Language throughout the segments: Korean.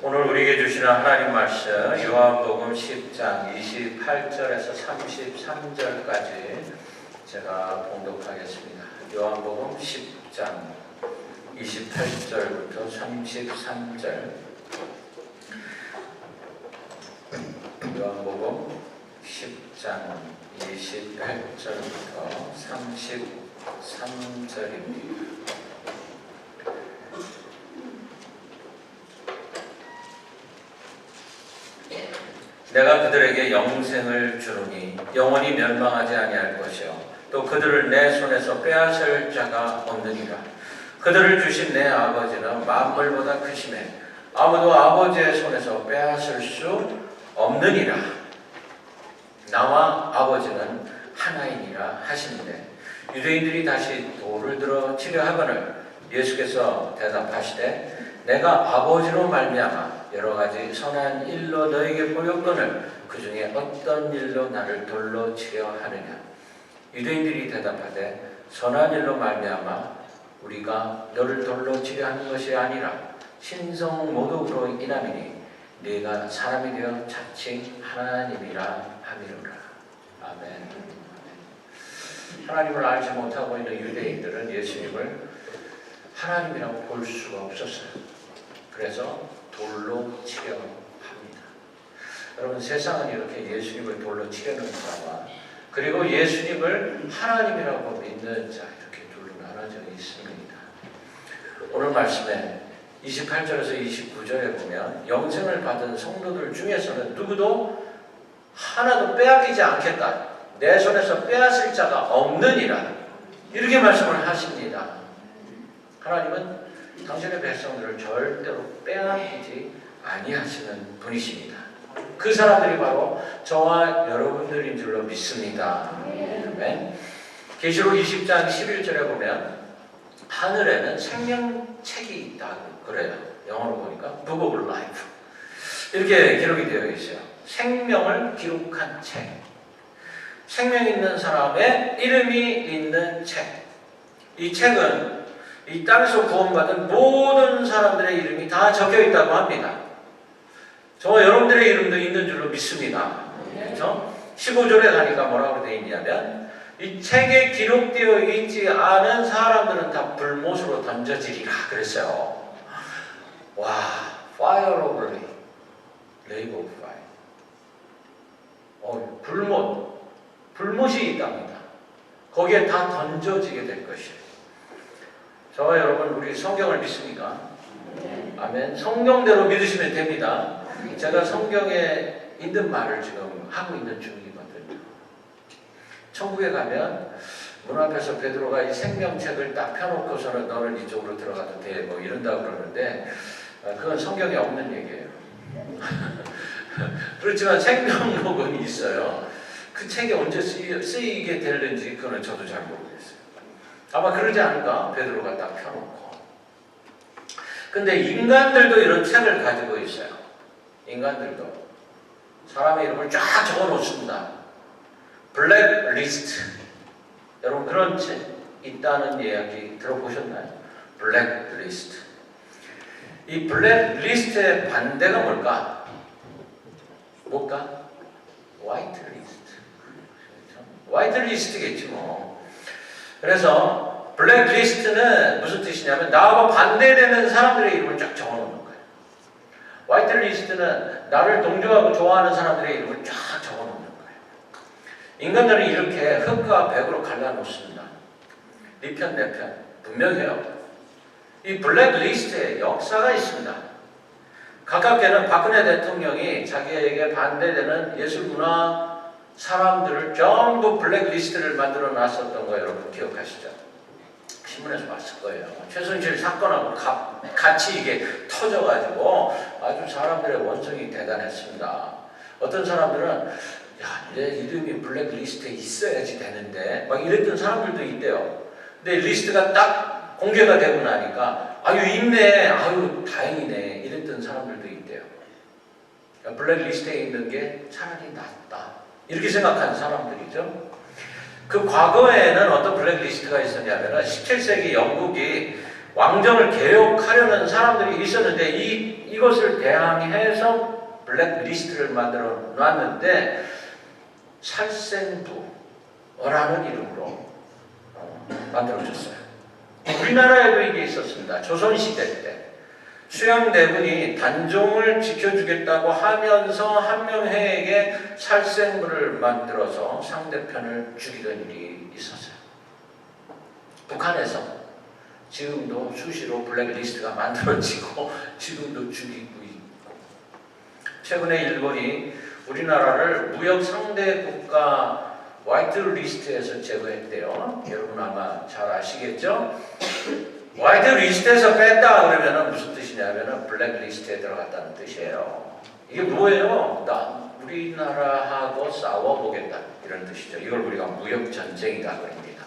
오늘 우리에게 주시는 하나님 말씀 요한복음 10장 28절에서 33절까지 제가 봉독하겠습니다. 요한복음 10장 28절부터 33절. 요한복음 10장 28절부터 33절입니다. 내가 그들에게 영생을 주노니 영원히 멸망하지 아니할 것이요 또 그들을 내 손에서 빼앗을 자가 없느니라. 그들을 주신 내 아버지는 만물보다 크심에 아무도 아버지의 손에서 빼앗을 수 없느니라. 나와 아버지는 하나이니라 하시는데 유대인들이 다시 돌을 들어 치려 하거늘 예수께서 대답하시되 내가 아버지로 말미암아 여러 가지 선한 일로 너에게 보였거늘 그 중에 어떤 일로 나를 돌로 치려 하느냐. 유대인들이 대답하되 선한 일로 말미암아 우리가 너를 돌로 치려 하는 것이 아니라 신성 모독으로 인함이니 네가 사람이 되어 자칭 하나님이라 함이로라. 아멘. 하나님을 알지 못하고 있는 유대인들은 예수님을 하나님이라고 볼 수가 없었어요. 그래서 돌로 치려 합니다. 여러분, 세상은 이렇게 예수님을 돌로 치려는 자와 그리고 예수님을 하나님이라고 믿는 자, 이렇게 둘로 나눠져 있습니다. 오늘 말씀에 28절에서 29절에 보면 영생을 받은 성도들 중에서는 누구도 하나도 빼앗기지 않겠다. 내 손에서 빼앗을 자가 없느니라. 이렇게 말씀을 하십니다. 하나님은 당신의 백성들을 절대로 빼앗기지 아니하시는 분이십니다. 그 사람들이 바로 저와 여러분들인 줄로 믿습니다. 아멘. 계시록 20장 11절에 보면 하늘에는 생명책이 있다고 그래요. 영어로 보니까 Book of Life 이렇게 기록이 되어 있어요. 생명을 기록한 책. 생명 있는 사람의 이름이 있는 책. 이 책은 이 땅에서 구원받은 모든 사람들의 이름이 다 적혀 있다고 합니다. 저와 여러분들의 이름도 있는 줄로 믿습니다. 그렇죠? 15절에 가니까 뭐라고 되어 있냐면 이 책에 기록되어 있지 않은 사람들은 다 불못으로 던져지리라 그랬어요. 와, fire of lake, lake of fire. 불못이 있답니다. 거기에 다 던져지게 될 것이에요. 저와 여러분, 우리 성경을 믿습니까? 아멘. 성경대로 믿으시면 됩니다. 제가 성경에 있는 말을 지금 하고 있는 중이거든요. 천국에 가면 문 앞에서 베드로가 이 생명책을 딱 펴놓고서는 너는 이쪽으로 들어가도 돼 뭐 이런다고 그러는데 그건 성경에 없는 얘기예요. 그렇지만 생명록은 있어요. 그 책이 언제 쓰이게 되는지 그거는 저도 잘 모르겠어요. 아마 그러지 않을까? 베드로가 딱 펴놓고. 근데 인간들도 이런 책을 가지고 있어요. 인간들도. 사람의 이름을 쫙 적어 놓습니다. 블랙리스트. 여러분 그런 책 있다는 이야기 들어보셨나요? 블랙리스트. 이 블랙리스트의 반대가 뭘까? 화이트리스트. 화이트리스트겠지 뭐. 그래서 블랙리스트는 무슨 뜻이냐면 나하고 반대되는 사람들의 이름을 쫙 적어놓는 거예요. 화이트리스트는 나를 동조하고 좋아하는 사람들의 이름을 쫙 적어놓는 거예요. 인간들은 이렇게 흑과 백으로 갈라놓습니다. 네 편, 내 편. 분명해요. 이 블랙리스트에 역사가 있습니다. 가깝게는 박근혜 대통령이 자기에게 반대되는 예술문화 사람들을 전부 블랙리스트를 만들어 놨었던 거 여러분 기억하시죠? 신문에서 봤을 거예요. 최순실 사건하고 같이 이게 터져가지고 아주 사람들의 원성이 대단했습니다. 어떤 사람들은 야, 내 이름이 블랙리스트에 있어야지 되는데 막 이랬던 사람들도 있대요. 근데 리스트가 딱 공개가 되고 나니까 아유 있네, 아유 다행이네 이랬던 사람들도 있대요. 그러니까 블랙리스트에 있는 게 차라리 낫다. 이렇게 생각하는 사람들이죠. 그 과거에는 어떤 블랙리스트가 있었냐면 17세기 영국이 왕정을 개혁하려는 사람들이 있었는데 이것을 대항해서 블랙리스트를 만들어 놨는데 살생부라는 이름으로 만들어졌어요. 우리나라에도 이게 있었습니다. 조선시대 때 수양대군이 단종을 지켜주겠다고 하면서 한명회에게 살생부를 만들어서 상대편을 죽이던 일이 있었어요. 북한에서 지금도 수시로 블랙리스트가 만들어지고 지금도 죽이고 있고, 최근에 일본이 우리나라를 무역 상대 국가 화이트 리스트에서 제거했대요. 여러분 아마 잘 아시겠죠? 화이트 리스트에서 뺐다 그러면 무슨 뜻이냐면 블랙 리스트에 들어갔다는 뜻이에요. 이게 뭐예요? 나 우리나라하고 싸워보겠다 이런 뜻이죠. 이걸 우리가 무역 전쟁이다 그럽니다.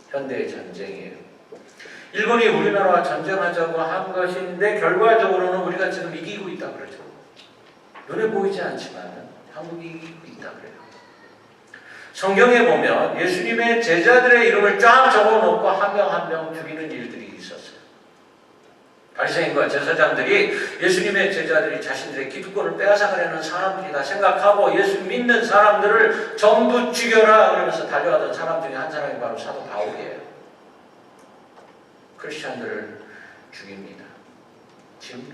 현대의 전쟁이에요. 일본이 우리나라와 전쟁하자고 한 것인데 결과적으로는 우리가 지금 이기고 있다 그러죠. 눈에 보이지 않지만 한국이 이기고 있다 그래요. 성경에 보면 예수님의 제자들의 이름을 쫙 적어놓고 한 명 한 명 죽이는 일들이 있었어요. 바리새인과 제사장들이 예수님의 제자들이 자신들의 기득권을 빼앗아가려는 사람들이다 생각하고 예수 믿는 사람들을 전부 죽여라 그러면서 달려가던 사람 중에 한 사람이 바로 사도 바울이에요. 크리스찬들을 죽입니다. 지금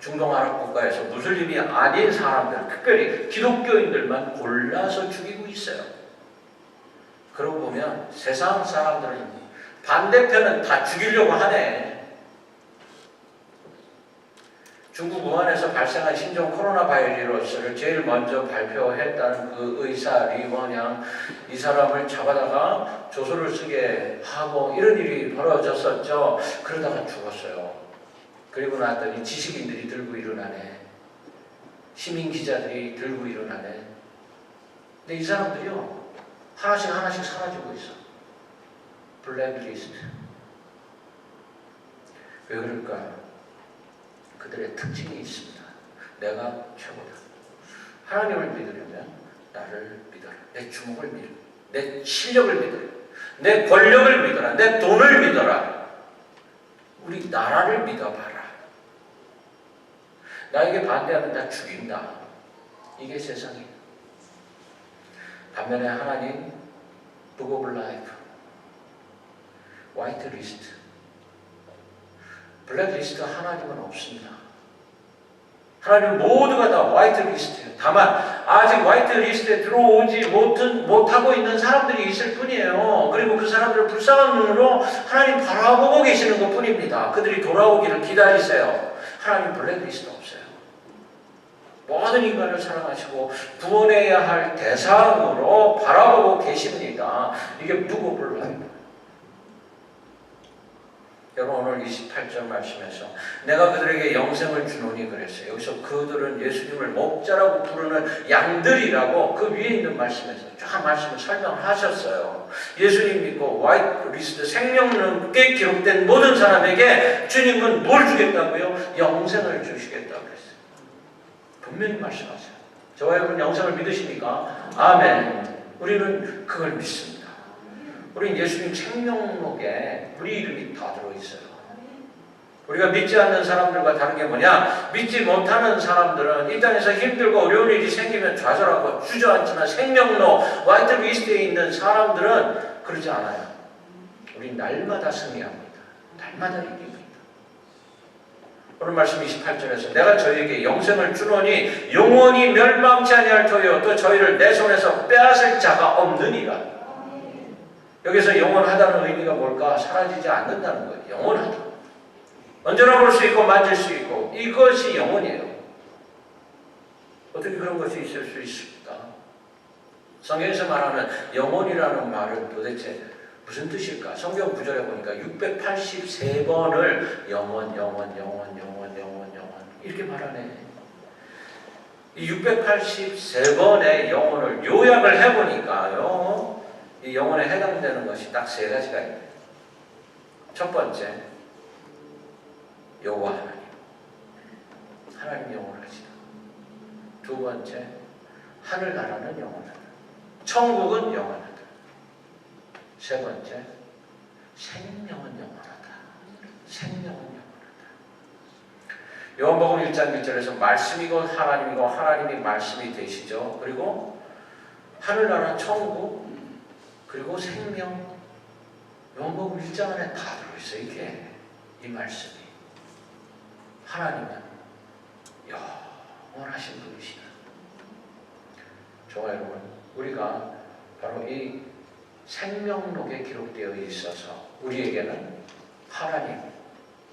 중동 아랍 국가에서 무슬림이 아닌 사람들, 특별히 기독교인들만 골라서 죽이고 있어요. 그러고 보면 세상 사람들은 반대편은 다 죽이려고 하네. 중국 우한에서 발생한 신종 코로나 바이러스를 제일 먼저 발표했다는 그 의사 리원양, 이 사람을 잡아다가 조소를 쓰게 하고 이런 일이 벌어졌었죠. 그러다가 죽었어요. 그리고 나왔더니 지식인들이 들고 일어나네. 시민 기자들이 들고 일어나네. 근데 이 사람들이요, 하나씩 사라지고 있어. 블랙리스트. 왜 그럴까? 그들의 특징이 있습니다. 내가 최고다. 하나님을 믿으려면 나를 믿어라. 내 주목을 믿어라. 내 실력을 믿어라. 내 권력을 믿어라. 내 돈을 믿어라. 우리 나라를 믿어봐라. 나에게 반대하면 다 죽인다. 이게 세상이에요. 반면에 하나님, Book of Life, 화이트 리스트, 블랙 리스트 하나님은 없습니다. 하나님 모두가 다 화이트 리스트예요. 다만 아직 화이트 리스트에 들어오지 못하고 있는 사람들이 있을 뿐이에요. 그리고 그 사람들을 불쌍한 눈으로 하나님 바라보고 계시는 것 뿐입니다. 그들이 돌아오기를 기다리세요. 하나님 블랙 리스트 없어요. 모든 인간을 사랑하시고 구원해야 할 대상으로 바라보고 계십니다. 이게 무겁을 나요. 여러분 오늘 28절 말씀에서 내가 그들에게 영생을 주노니 그랬어요. 여기서 그들은 예수님을 목자라고 부르는 양들이라고 그 위에 있는 말씀에서 쫙 말씀을 설명하셨어요. 예수님 믿고 화이트 리스트 생명론에 기록된 모든 사람에게 주님은 뭘 주겠다고요? 영생을 주시겠다고 그랬어요. 분명히 말씀하세요. 저와 여러분 영생을 믿으십니까? 아멘. 우리는 그걸 믿습니다. 우리는 예수님 생명록에 우리 이름이 다 들어있어요. 우리가 믿지 않는 사람들과 다른 게 뭐냐? 믿지 못하는 사람들은 이 땅에서 힘들고 어려운 일이 생기면 좌절하고 주저앉지만 생명록, 화이트 리스트에 있는 사람들은 그러지 않아요. 우리 날마다 승리합니다. 날마다 이깁니다. 오늘 말씀 28절에서 내가 저희에게 영생을 주노니 영원히 멸망치 아니할 터요 또 저희를 내 손에서 빼앗을 자가 없느니라. 여기서 영원하다는 의미가 뭘까? 사라지지 않는다는 거예요. 영원하다. 언제나 볼 수 있고 만질 수 있고 이것이 영원이에요. 어떻게 그런 것이 있을 수 있습니까? 성경에서 말하는 영원이라는 말은 도대체 무슨 뜻일까? 성경 구절에 보니까 683번을 영원 이렇게 말하네. 이 683번의 영혼을 요약을 해보니까요, 이 영혼에 해당되는 것이 딱 세 가지가 있네요. 첫 번째, 여호와 하나님. 하나님 영원하시다. 두 번째, 하늘나라는 영원하다. 천국은 영원하다. 세 번째, 생명은 영원하다. 생명은 영원하다. 요한복음 1장 1절에서 말씀이고 하나님이고 하나님이 말씀이 되시죠. 그리고 하늘나라 천국 그리고 생명. 요한복음 1장 안에 다 들어있어요. 이게 이 말씀이. 하나님은 영원하신 분이시다. 좋아요, 여러분. 우리가 바로 이 생명록에 기록되어 있어서 우리에게는 하나님,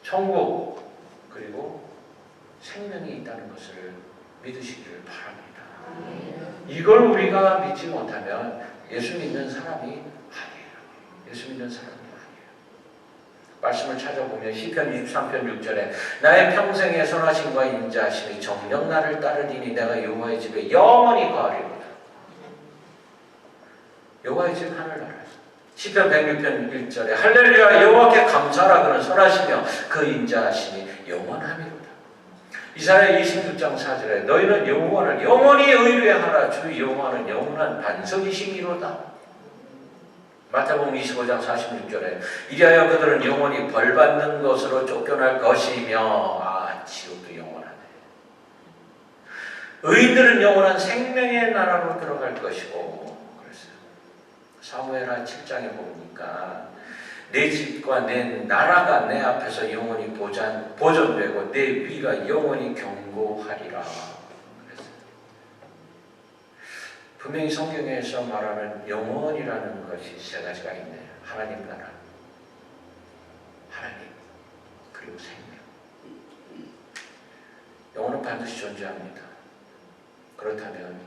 천국, 그리고 생명이 있다는 것을 믿으시기를 바랍니다. 이걸 우리가 믿지 못하면 예수 믿는 사람이 아니에요. 예수 믿는 사람이 아니에요. 말씀을 찾아보면 시편 23편 6절에 나의 평생의 선하심과 인자하심이 정녕 나를 따르리니 내가 여호와의 집에 영원히 거하리로다. 여호와의 집 하늘나라. 시편 106편 1절에 할렐루야 여호와께 감사하라 그는 선하시며 그 인자하심이 영원하미로다. 이사야 26장 4절에 너희는 여호와를 영원히 의뢰하라 주 여호와는 영원한 반석이시미로다. 마태복음 25장 46절에 이리하여 그들은 영원히 벌받는 것으로 쫓겨날 것이며 지옥도 영원하네. 의인들은 영원한 생명의 나라로 들어갈 것이고 그랬어요. 사무엘하 7장에 보니까 내 집과 내 나라가 내 앞에서 영원히 보존되고 내 위가 영원히 견고하리라. 분명히 성경에서 말하는 영원이라는 것이 세 가지가 있네요. 하나님 나라, 하나님, 그리고 생명. 영혼은 반드시 존재합니다. 그렇다면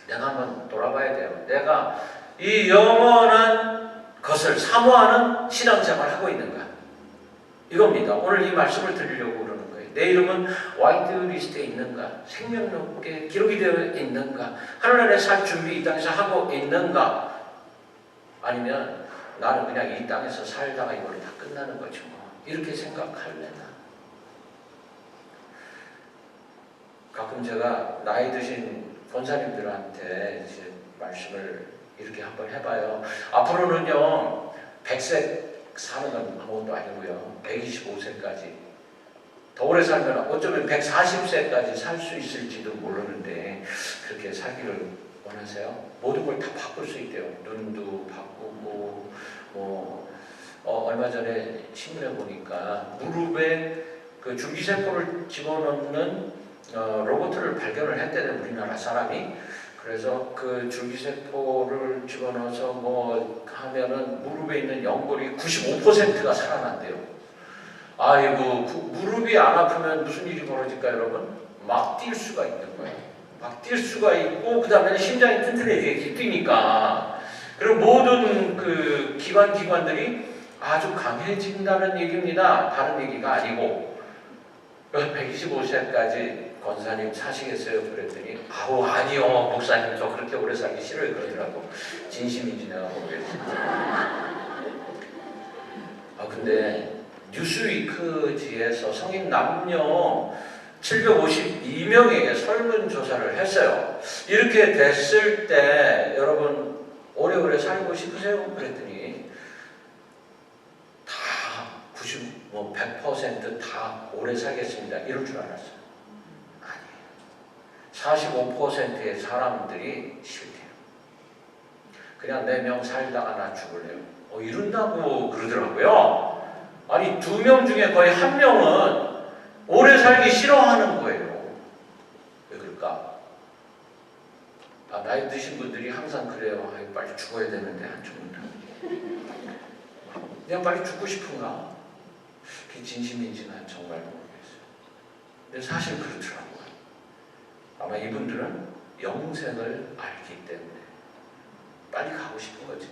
내가 한번 돌아봐야 돼요. 내가 이 영원한 것을 사모하는 신앙생활을 하고 있는가? 이겁니다. 오늘 이 말씀을 드리려고 그러는 거예요. 내 이름은 화이트리스트에 있는가? 생명록에 기록이 되어 있는가? 하늘나라에 살 준비 이 땅에서 하고 있는가? 아니면 나는 그냥 이 땅에서 살다가 이걸로 다 끝나는 거죠. 이렇게 생각할래나? 가끔 제가 나이 드신 권사님들한테 이제 말씀을 이렇게 한번 해봐요. 앞으로는요 100세 사는 건 아무것도 아니고요 125세까지 더 오래 살면 어쩌면 140세까지 살 수 있을지도 모르는데 그렇게 살기를 원하세요? 모든 걸 다 바꿀 수 있대요. 눈도 바꾸고 얼마 전에 신문에 보니까 무릎에 그 줄기세포를 집어넣는 로봇을 발견을 했대요. 우리나라 사람이. 그래서 그 줄기세포를 집어넣어서 하면은 무릎에 있는 연골이 95%가 살아난대요. 아이고, 무릎이 안 아프면 무슨 일이 벌어질까요, 여러분? 막 뛸 수가 있는 거예요. 막 뛸 수가 있고, 그 다음에 심장이 튼튼해지게 뛰니까. 그리고 모든 그 기관들이 아주 강해진다는 얘기입니다. 다른 얘기가 아니고. 125세까지 권사님 사시겠어요? 그랬더니 아니요 목사님 저 그렇게 오래 살기 싫어요 그러더라고. 진심인지 내가 모르겠어요. 근데 뉴스위크지에서 성인 남녀 752명에게 설문조사를 했어요. 이렇게 됐을 때 여러분 오래오래 살고 싶으세요? 그랬더니 다 100% 다 오래 살겠습니다. 이럴 줄 알았어요. 아니에요. 45%의 사람들이 싫대요. 그냥 4명 살다가 나 죽을래요. 이런다고 그러더라고요. 아니 2명 중에 거의 1명은 오래 살기 싫어하는 거예요. 왜 그럴까? 나이 드신 분들이 항상 그래요. 빨리 죽어야 되는데 안 죽는다. 그냥 빨리 죽고 싶은가? 그게 진심인지는 정말 모르겠어요. 근데 사실 그렇더라고요. 아마 이분들은 영생을 알기 때문에 빨리 가고 싶은 거지.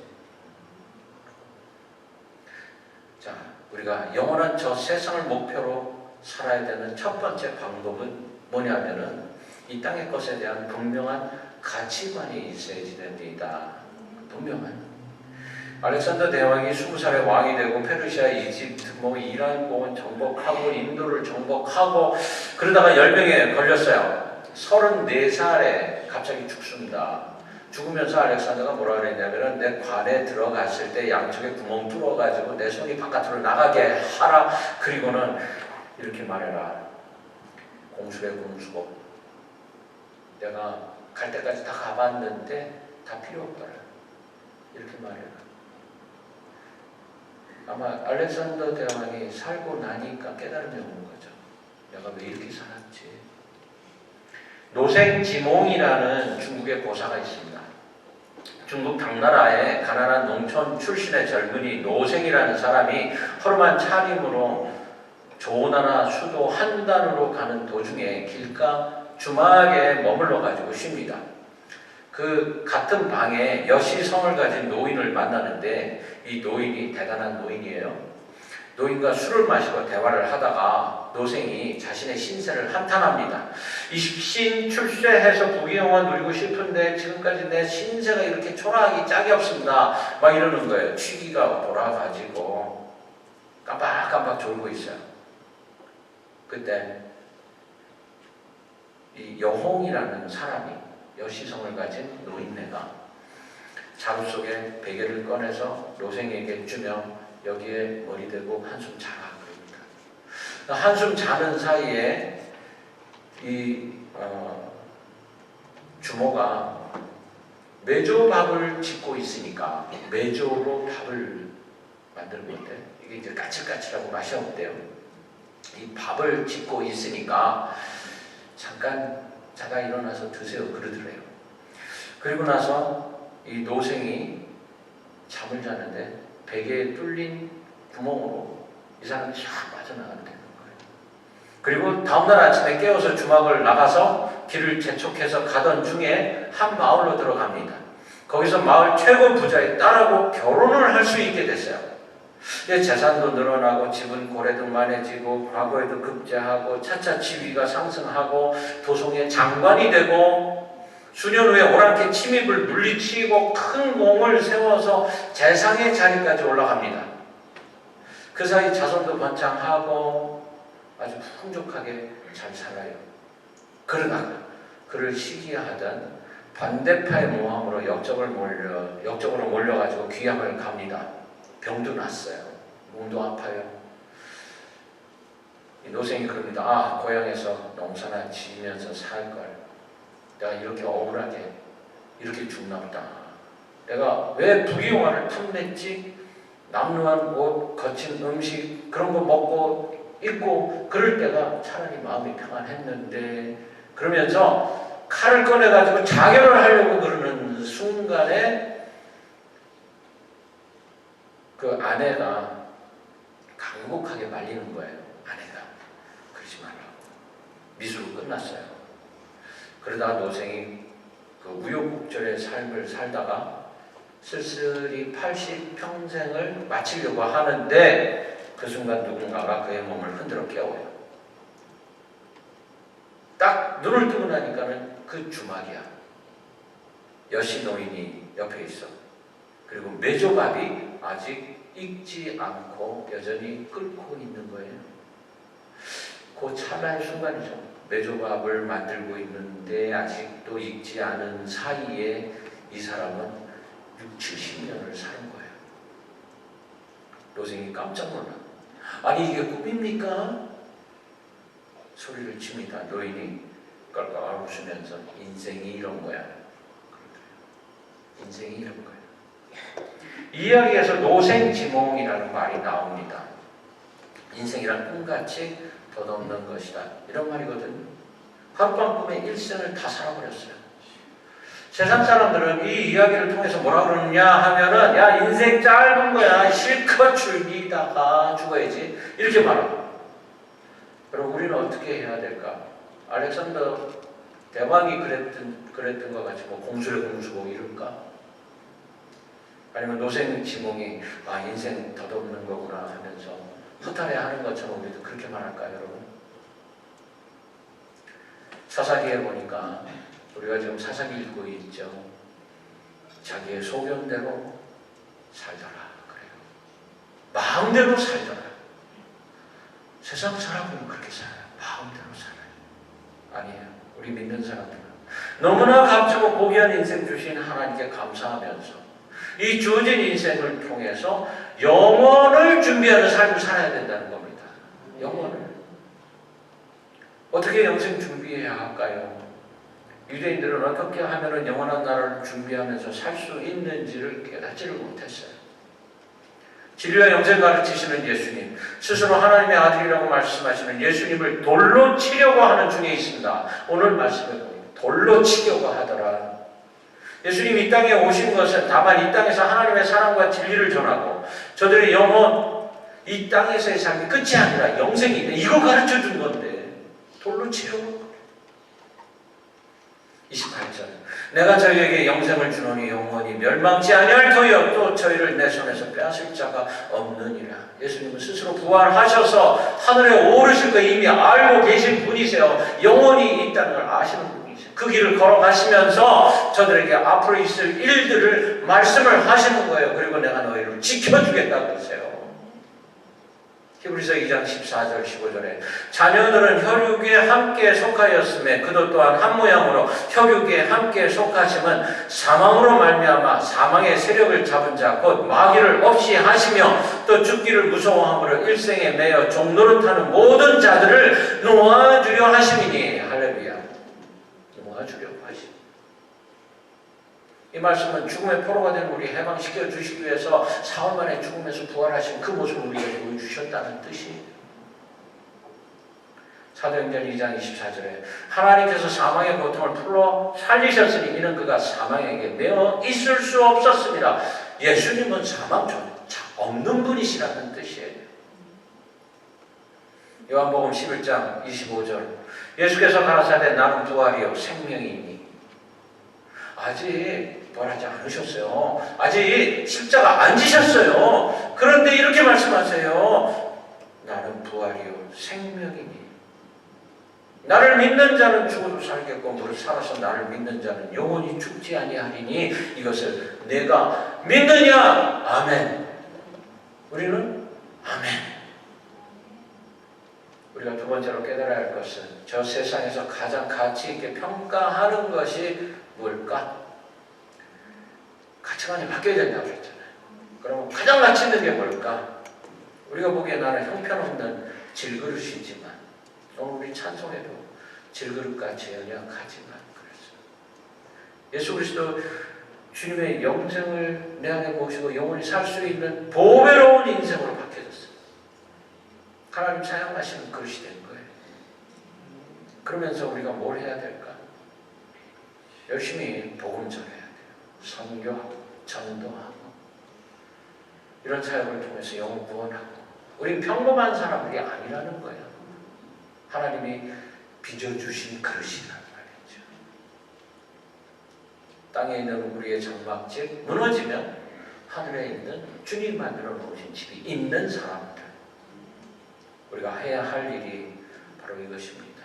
자, 우리가 영원한 저 세상을 목표로 살아야 되는 첫 번째 방법은 뭐냐면은 이 땅의 것에 대한 분명한 가치관이 있어야지 됩니다. 분명한. 알렉산더 대왕이 20살에 왕이 되고 페르시아, 이집트, 이란 공은 정복하고 인도를 정복하고 그러다가 열병에 걸렸어요. 34살에 갑자기 죽습니다. 죽으면서 알렉산더가 뭐라 그랬냐면은 내 관에 들어갔을 때 양쪽에 구멍 뚫어가지고 내 손이 바깥으로 나가게 하라. 그리고는 이렇게 말해라. 공수래 공수고 내가 갈 때까지 다 가봤는데 다 필요 없더라. 이렇게 말해라. 아마 알렉산더 대왕이 살고 나니까 깨달음이 오는 거죠. 내가 왜 이렇게 살았지? 노생지몽이라는 중국의 고사가 있습니다. 중국 당나라의 가난한 농촌 출신의 젊은이 노생이라는 사람이 허름한 차림으로 조나나 수도 한단으로 가는 도중에 길가 주막에 머물러 가지고 쉽니다. 그 같은 방에 여시성을 가진 노인을 만나는데 이 노인이 대단한 노인이에요. 노인과 술을 마시고 대화를 하다가 노생이 자신의 신세를 한탄합니다. 입신 출세해서 부귀영화 누리고 싶은데 지금까지 내 신세가 이렇게 초라하기 짝이 없습니다. 막 이러는 거예요. 취기가 돌아가지고 깜빡깜빡 졸고 있어요. 그때 이 여홍이라는 사람이 여시성을 가진 노인네가 자루 속에 베개를 꺼내서 노생에게 주며 여기에 머리 대고 한숨 자라 그럽니다. 한숨 자는 사이에 이 주모가 메조밥을 짓고 있으니까 메조로 밥을 만들고 있대. 이게 이제 까칠까칠하고 맛이 없대요. 이 밥을 짓고 있으니까 잠깐 자다 일어나서 드세요 그러더래요. 그리고 나서 이 노생이 잠을 자는데 베개에 뚫린 구멍으로 이 사람이 샥 빠져나가게 되는 거예요. 그리고 다음날 아침에 깨어서 주막을 나가서 길을 재촉해서 가던 중에 한 마을로 들어갑니다. 거기서 마을 최고 부자의 딸하고 결혼을 할 수 있게 됐어요. 재산도 늘어나고 집은 고래등만해지고 과거에도 급제하고 차차 지위가 상승하고 도성의 장관이 되고 수년 후에 오랑캐 침입을 물리치고 큰 공을 세워서 재상의 자리까지 올라갑니다. 그 사이 자손도 번창하고 아주 풍족하게 잘 살아요. 그러다가 그를 시기하던 반대파의 모함으로 역적으로 몰려가지고 귀양을 갑니다. 병도 났어요. 몸도 아파요. 이 노생이 그럽니다. 아, 고향에서 농사나 지으면서 살걸. 내가 이렇게 억울하게 이렇게 죽나 보다. 내가 왜 부귀영화를 탐냈지? 남루한 옷, 거친 음식 그런 거 먹고 입고 그럴 때가 차라리 마음이 평안했는데 그러면서 칼을 꺼내가지고 자결을 하려고 그러는 순간에 그 아내가 강곡하게 말리는 거예요. 아내가 그러지 말라고. 미수로 끝났어요. 그러다가 노생이 그 우여곡절의 삶을 살다가 쓸쓸히 80평생을 마치려고 하는데 그 순간 누군가가 그의 몸을 흔들어 깨워요. 딱 눈을 뜨고 나니까는 그 주막이야. 여시 노인이 옆에 있어. 그리고 메조밥이 아직 익지 않고 여전히 끓고 있는 거예요. 그 찰나의 순간이죠. 메조밥을 만들고 있는데 아직도 익지 않은 사이에 이 사람은 60-70년을 사는 거예요. 노생이 깜짝 놀라. 아니 이게 꿈입니까? 소리를 칩니다. 노인이 깔깔 웃으면서 인생이 이런 거야. 인생이 이런 거야. 이 이야기에서 노생지몽이라는 말이 나옵니다. 인생이란 꿈같이 덧없는 것이다. 이런 말이거든요. 하룻밤 꿈에 일생을 다 살아버렸어요. 세상 사람들은 이 이야기를 통해서 뭐라 그러느냐 하면은 야 인생 짧은 거야. 실컷 즐기다가 죽어야지. 이렇게 말합니다. 그럼 우리는 어떻게 해야 될까? 알렉산더 대왕이 그랬던 것 같이 뭐 공수래 공수고 이럴까? 아니면 노생지몽이 아 인생 덧없는 거구나 하면서 허탈해하는 것처럼 우리도 그렇게 말할까요, 여러분? 사사기에 보니까 우리가 지금 사사기 읽고 있죠. 자기의 소견대로 살더라 그래요. 마음대로 살더라. 세상 사람은 그렇게 살아요. 마음대로 살아요. 아니에요. 우리 믿는 사람들은 너무나 값지고 고귀한 인생 주신 하나님께 감사하면서 이 주어진 인생을 통해서 영원을 준비하는 삶을 살아야 된다는 겁니다. 영원을. 어떻게 영생 준비해야 할까요? 유대인들은 어떻게 하면 영원한 나라를 준비하면서 살 수 있는지를 깨닫지를 못했어요. 진리와 영생 가르치시는 예수님, 스스로 하나님의 아들이라고 말씀하시는 예수님을 돌로 치려고 하는 중에 있습니다. 오늘 말씀에 보면 돌로 치려고 하더라. 예수님이 이 땅에 오신 것은 다만 이 땅에서 하나님의 사랑과 진리를 전하고 저들의 영혼, 이 땅에서의 삶이 끝이 아니라 영생이 있다. 이거 가르쳐 준 건데 돌로 치려고. 28절 내가 저희에게 영생을 주노니 영원히 멸망치 아니할 터이요 또 저희를 내 손에서 빼앗을 자가 없느니라. 예수님은 스스로 부활하셔서 하늘에 오르실 거 이미 알고 계신 분이세요. 영원히 있다는 걸 아시는 분이세요. 그 길을 걸어가시면서 저들에게 앞으로 있을 일들을 말씀을 하시는 거예요. 그리고 내가 너희를 지켜주겠다고 했어요. 히브리서 2장 14절 15절에 자녀들은 혈육에 함께 속하였음에 그도 또한 한 모양으로 혈육에 함께 속하심은 사망으로 말미암아 사망의 세력을 잡은 자 곧 마귀를 없이 하시며 또 죽기를 무서워함으로 일생에 매여 종노릇하는 모든 자들을 놓아주려 하심이니. 할렐루야. 놓아주려고 하심. 이 말씀은 죽음의 포로가 된 우리 해방시켜 주시기 위해서 사흘 만에 죽음에서 부활하신 그 모습을 우리에게 보여주셨다는 뜻이에요. 사도행전 2장 24절에 하나님께서 사망의 고통을 풀어 살리셨으니 이는 그가 사망에게 매어 있을 수 없었습니다. 예수님은 사망조차 없는 분이시라는 뜻이에요. 요한복음 11장 25절 예수께서 가라사대 나는 부활이요 생명이니. 아직 부활하지 않으셨어요. 아직 십자가 안 지셨어요. 그런데 이렇게 말씀하세요. 나는 부활이요 생명이니. 나를 믿는 자는 죽어도 살겠고 무릇 살아서 나를 믿는 자는 영원히 죽지 아니하리니. 이것을 내가 믿느냐? 아멘. 우리는 아멘. 우리가 두 번째로 깨달아야 할 것은 저 세상에서 가장 가치 있게 평가하는 것이 뭘까? 가치관이 바뀌어야 된다고 그랬잖아요. 그러면 가장 가치 있는 게 뭘까? 우리가 보기에 나는 형편없는 질그릇이지만 오늘 우리 찬송에도 질그릇같이 연약하지만 그랬어요. 예수 그리스도 주님의 영생을 내 안에 모시고 영원히 살 수 있는 보배로운 인생으로 바뀌어졌어요. 하나님 사용하시는 그릇이 된 거예요. 그러면서 우리가 뭘 해야 될까? 열심히 복음 전해야 돼요. 선교하고 전도하고 이런 사역을 통해서 영혼 구원하고. 우리 평범한 사람들이 아니라는 거예요. 하나님이 빚어주신 그릇이라는 말이죠. 땅에 있는 우리의 장막집 무너지면 하늘에 있는 주님 만들어 놓으신 집이 있는 사람들. 우리가 해야 할 일이 바로 이것입니다.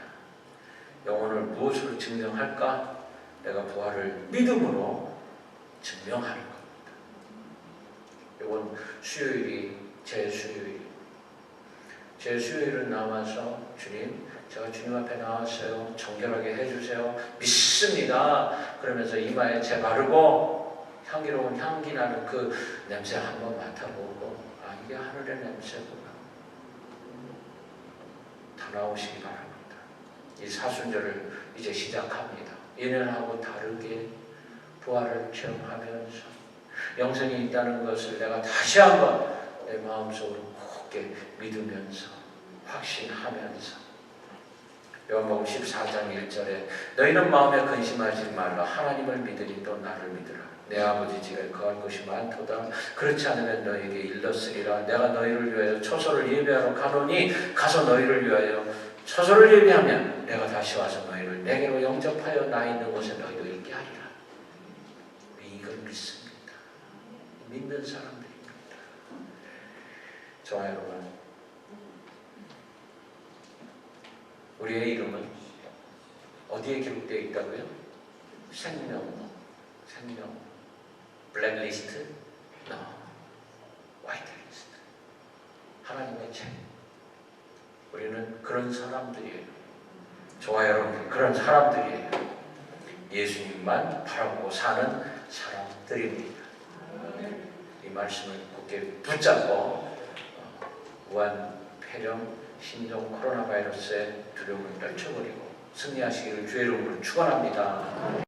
영혼을 무엇으로 증명할까? 내가 부활을 믿음으로 증명하는 겁니다. 이번 수요일이 제 수요일. 제 수요일은 나와서 주님, 제가 주님 앞에 나왔어요. 정결하게 해주세요. 믿습니다. 그러면서 이마에 재 바르고 향기로운 향기 나는 그 냄새 한번 맡아보고 아 이게 하늘의 냄새구나. 다 나오시기 바랍니다. 이 사순절을 이제 시작합니다. 예년하고 다르게 부활을 체험하면서 영생이 있다는 것을 내가 다시 한번 내 마음속으로 굳게 믿으면서 확신하면서 요한복음 14장 1절에 너희는 마음에 근심하지 말라. 하나님을 믿으니 또 나를 믿으라. 내 아버지 집에 거할 것이 많도다. 그렇지 않으면 너희에게 일렀으리라. 내가 너희를 위하여 초소를 예배하러 가노니 가서 너희를 위하여 초소를 예배하면 내가 다시 와서 너희를 내게로 영접하여 나 있는 곳에 너희도 있게 하리라. 이걸 믿습니다. 믿는 사람들입니다. 저와 여러분, 우리의 이름은 어디에 기록되어 있다고요? 생명. 블랙리스트? No. 화이트리스트. 하나님의 책. 우리는 그런 사람들이에요. 저와 여러분 그런 사람들이에요. 예수님만 바라보고 사는 사람들입니다. 이 말씀을 굳게 붙잡고 무한 폐렴, 신종 코로나 바이러스의 두려움을 떨쳐버리고 승리하시기를 주의 이름으로 축원합니다.